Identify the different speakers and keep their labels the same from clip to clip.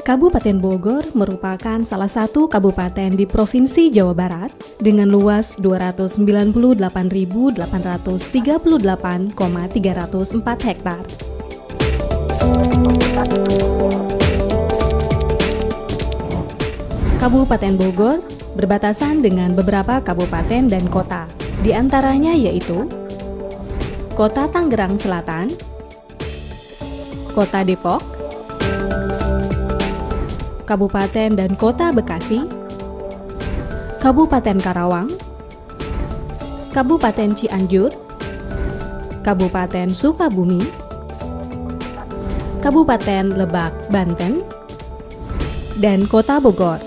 Speaker 1: Kabupaten Bogor merupakan salah satu kabupaten di Provinsi Jawa Barat dengan luas 298.838,304 hektar. Kabupaten Bogor berbatasan dengan beberapa kabupaten dan kota, di antaranya yaitu Kota Tangerang Selatan, Kota Depok, Kabupaten dan Kota Bekasi, Kabupaten Karawang, Kabupaten Cianjur, Kabupaten Sukabumi, Kabupaten Lebak, Banten, dan Kota Bogor.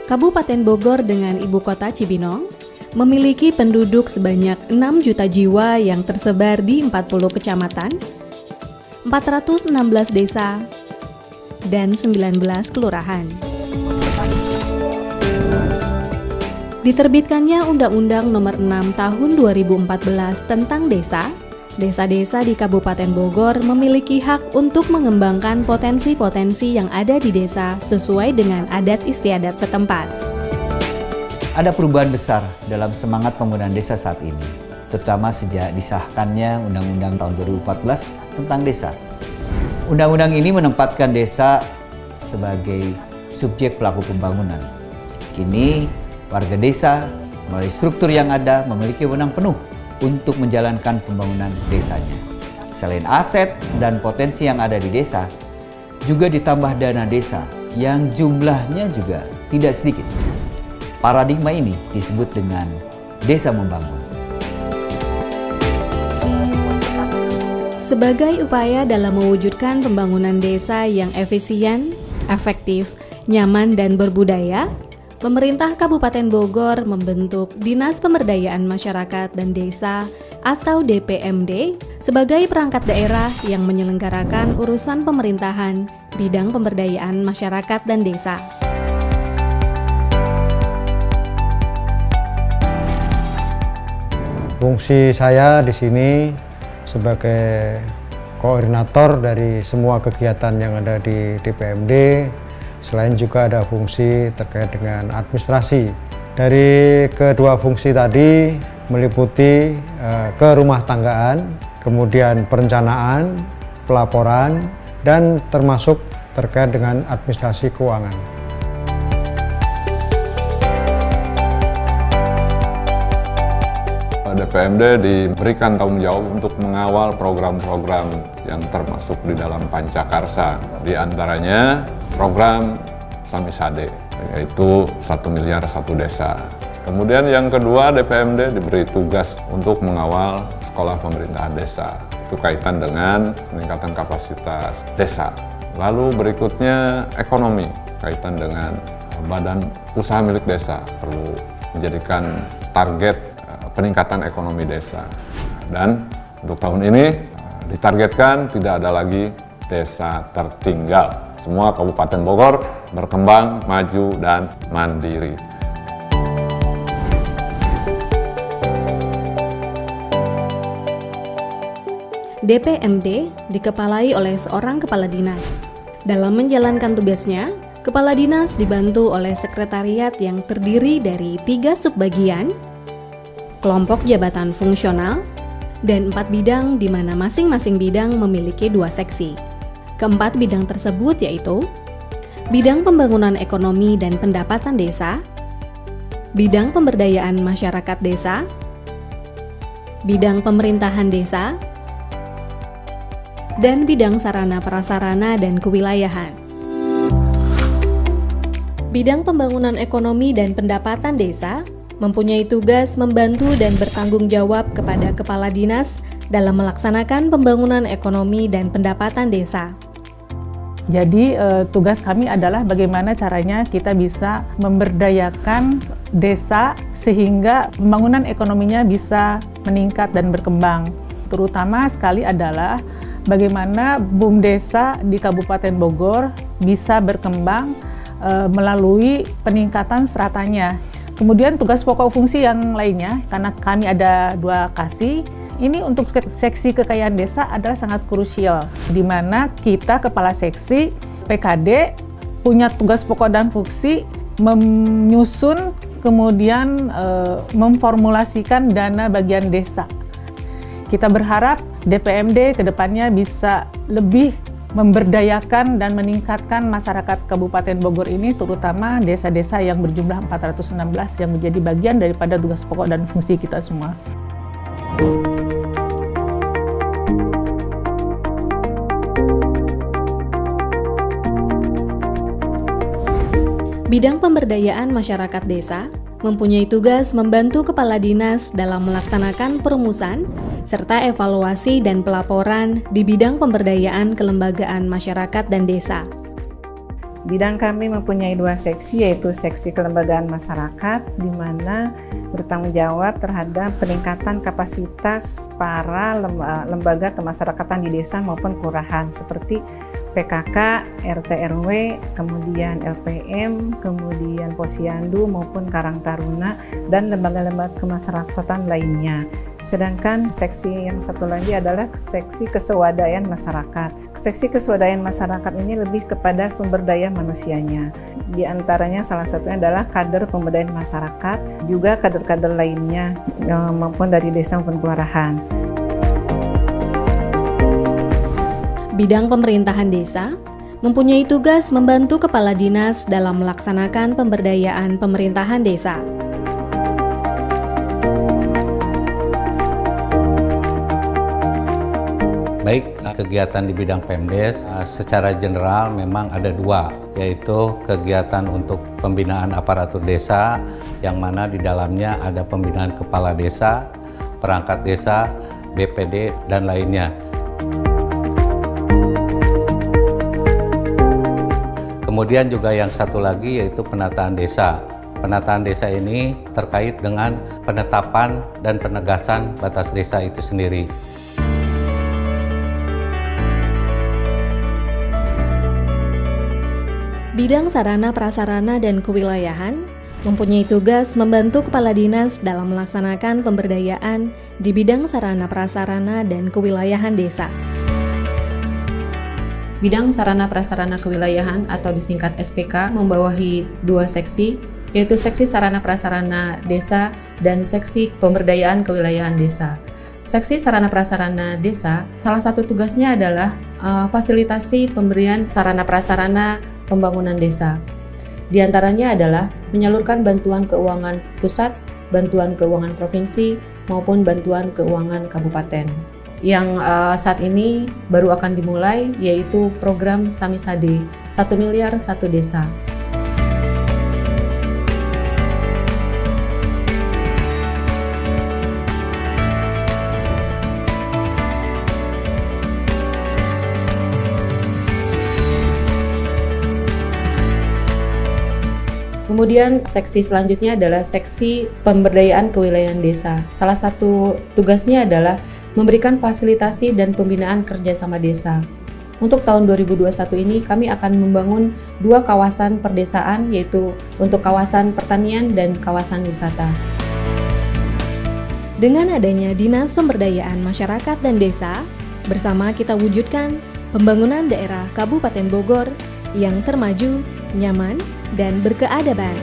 Speaker 1: Kabupaten Bogor dengan ibu kota Cibinong memiliki penduduk sebanyak 6 juta jiwa yang tersebar di 40 kecamatan, 416 desa, dan 19 kelurahan. Diterbitkannya Undang-Undang Nomor 6 Tahun 2014 tentang desa, desa-desa di Kabupaten Bogor memiliki hak untuk mengembangkan potensi-potensi yang ada di desa sesuai dengan adat istiadat setempat.
Speaker 2: Ada perubahan besar dalam semangat penggunaan desa saat ini, terutama sejak disahkannya Undang-Undang tahun 2014 tentang desa. Undang-undang ini menempatkan desa sebagai subjek pelaku pembangunan. Kini, warga desa melalui struktur yang ada memiliki wewenang penuh untuk menjalankan pembangunan desanya. Selain aset dan potensi yang ada di desa, juga ditambah dana desa yang jumlahnya juga tidak sedikit. Paradigma ini disebut dengan desa membangun.
Speaker 1: Sebagai upaya dalam mewujudkan pembangunan desa yang efisien, efektif, nyaman, dan berbudaya, pemerintah Kabupaten Bogor membentuk Dinas Pemberdayaan Masyarakat dan Desa atau DPMD sebagai perangkat daerah yang menyelenggarakan urusan pemerintahan bidang pemberdayaan masyarakat dan desa.
Speaker 3: Fungsi saya di sini sebagai koordinator dari semua kegiatan yang ada di DPMD. Selain juga ada fungsi terkait dengan administrasi. Dari kedua fungsi tadi meliputi ke rumah tanggaan, kemudian perencanaan, pelaporan, dan termasuk terkait dengan administrasi keuangan.
Speaker 4: DPMD diberikan tanggung jawab untuk mengawal program-program yang termasuk di dalam Pancakarsa. Di antaranya program Samisade, yaitu 1 miliar 1 desa. Kemudian yang kedua, DPMD diberi tugas untuk mengawal sekolah pemerintahan desa. Itu kaitan dengan peningkatan kapasitas desa. Lalu berikutnya ekonomi, kaitan dengan badan usaha milik desa. Perlu menjadikan target peningkatan ekonomi desa. Dan untuk tahun ini ditargetkan tidak ada lagi desa tertinggal. Semua Kabupaten Bogor berkembang, maju, dan mandiri.
Speaker 1: DPMD dikepalai oleh seorang kepala dinas. Dalam menjalankan tugasnya, kepala dinas dibantu oleh sekretariat yang terdiri dari 3 subbagian, kelompok jabatan fungsional, dan 4 bidang di mana masing-masing bidang memiliki 2 seksi. Keempat bidang tersebut yaitu bidang pembangunan ekonomi dan pendapatan desa, bidang pemberdayaan masyarakat desa, bidang pemerintahan desa, dan bidang sarana prasarana dan kewilayahan. Bidang pembangunan ekonomi dan pendapatan desa mempunyai tugas membantu dan bertanggung jawab kepada kepala dinas dalam melaksanakan pembangunan ekonomi dan pendapatan desa.
Speaker 5: Jadi tugas kami adalah bagaimana caranya kita bisa memberdayakan desa sehingga pembangunan ekonominya bisa meningkat dan berkembang. Terutama sekali adalah bagaimana BUMDesa di Kabupaten Bogor bisa berkembang melalui peningkatan stratanya. Kemudian tugas pokok fungsi yang lainnya, karena kami ada 2 kasih, ini untuk seksi kekayaan desa adalah sangat krusial, di mana kita kepala seksi PKD punya tugas pokok dan fungsi menyusun, kemudian memformulasikan dana bagian desa. Kita berharap DPMD kedepannya bisa lebih memberdayakan dan meningkatkan masyarakat Kabupaten Bogor ini, terutama desa-desa yang berjumlah 416 yang menjadi bagian daripada tugas pokok dan fungsi kita semua.
Speaker 1: Bidang pemberdayaan masyarakat desa mempunyai tugas membantu kepala dinas dalam melaksanakan perumusan serta evaluasi dan pelaporan di bidang pemberdayaan kelembagaan masyarakat dan desa.
Speaker 6: Bidang kami mempunyai 2 seksi, yaitu seksi kelembagaan masyarakat, di mana bertanggung jawab terhadap peningkatan kapasitas para lembaga kemasyarakatan di desa maupun kelurahan, seperti PKK, RT RW, kemudian LPM, kemudian Posyandu maupun Karang Taruna, dan lembaga-lembaga kemasyarakatan lainnya. Sedangkan seksi yang satu lagi adalah seksi keswadayaan masyarakat. Seksi keswadayaan masyarakat ini lebih kepada sumber daya manusianya. Di antaranya salah satunya adalah kader pemberdayaan masyarakat, juga kader-kader lainnya maupun dari desa maupun kelurahan.
Speaker 1: Bidang pemerintahan desa mempunyai tugas membantu kepala dinas dalam melaksanakan pemberdayaan pemerintahan desa.
Speaker 7: Baik, kegiatan di bidang Pemdes secara general memang ada 2, yaitu kegiatan untuk pembinaan aparatur desa, yang mana di dalamnya ada pembinaan kepala desa, perangkat desa, BPD, dan lainnya. Kemudian juga yang satu lagi yaitu penataan desa. Penataan desa ini terkait dengan penetapan dan penegasan batas desa itu sendiri.
Speaker 1: Bidang sarana prasarana dan kewilayahan mempunyai tugas membantu kepala dinas dalam melaksanakan pemberdayaan di bidang sarana prasarana dan kewilayahan desa.
Speaker 8: Bidang Sarana Prasarana Kewilayahan atau disingkat SPK membawahi 2 seksi, yaitu Seksi Sarana Prasarana Desa dan Seksi Pemberdayaan Kewilayahan Desa. Seksi Sarana Prasarana Desa, salah satu tugasnya adalah fasilitasi pemberian sarana prasarana pembangunan desa. Di antaranya adalah menyalurkan bantuan keuangan pusat, bantuan keuangan provinsi, maupun bantuan keuangan kabupaten. Yang saat ini baru akan dimulai, yaitu program Samisade, 1 miliar 1 desa. Kemudian seksi selanjutnya adalah seksi pemberdayaan kewilayahan desa. Salah satu tugasnya adalah memberikan fasilitasi dan pembinaan kerjasama desa. Untuk tahun 2021 ini kami akan membangun 2 kawasan perdesaan, yaitu untuk kawasan pertanian dan kawasan wisata.
Speaker 1: Dengan adanya Dinas Pemberdayaan Masyarakat dan Desa, bersama kita wujudkan pembangunan daerah Kabupaten Bogor yang termaju, nyaman, dan berkeadaban.